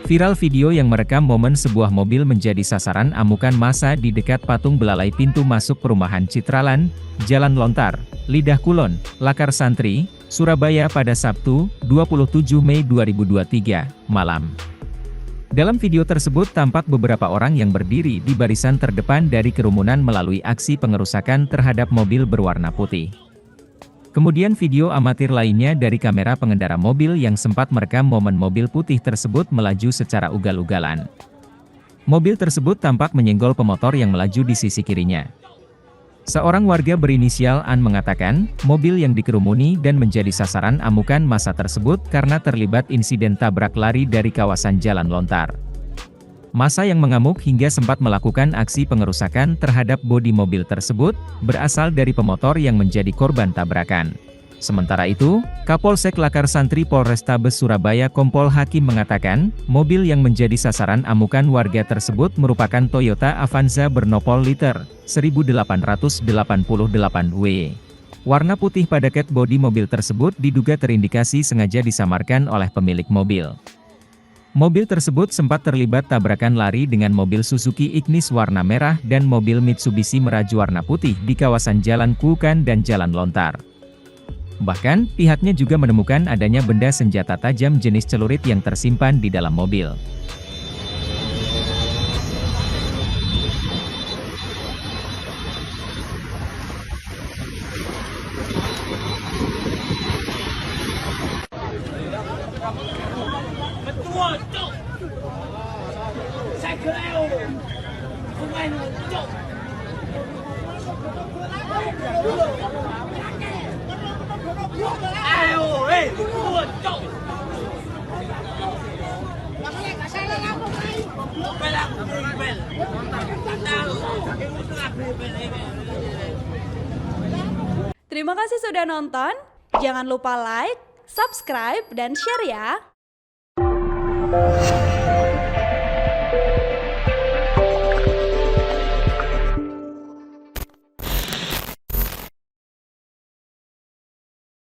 Viral video yang merekam momen sebuah mobil menjadi sasaran amukan massa di dekat patung belalai pintu masuk perumahan Citraland, Jalan Lontar, Lidah Kulon, Lakar Santri, Surabaya pada Sabtu, 27 Mei 2023, malam. Dalam video tersebut tampak beberapa orang yang berdiri di barisan terdepan dari kerumunan melalui aksi pengerusakan terhadap mobil berwarna putih. Kemudian video amatir lainnya dari kamera pengendara mobil yang sempat merekam momen mobil putih tersebut melaju secara ugal-ugalan. Mobil tersebut tampak menyenggol pemotor yang melaju di sisi kirinya. Seorang warga berinisial An mengatakan, mobil yang dikerumuni dan menjadi sasaran amukan massa tersebut karena terlibat insiden tabrak lari dari kawasan Jalan Lontar. Massa yang mengamuk hingga sempat melakukan aksi pengerusakan terhadap bodi mobil tersebut, berasal dari pemotor yang menjadi korban tabrakan. Sementara itu, Kapolsek Lakar Santri Polrestabes Surabaya Kompol Hakim mengatakan, mobil yang menjadi sasaran amukan warga tersebut merupakan Toyota Avanza bernopol liter 1888W. Warna putih pada cat bodi mobil tersebut diduga terindikasi sengaja disamarkan oleh pemilik mobil. Mobil tersebut sempat terlibat tabrakan lari dengan mobil Suzuki Ignis warna merah dan mobil Mitsubishi Mirage warna putih di kawasan Jalan Kukan dan Jalan Lontar. Bahkan, pihaknya juga menemukan adanya benda senjata tajam jenis celurit yang tersimpan di dalam mobil. Terima kasih sudah nonton. Jangan lupa like, subscribe, dan share ya.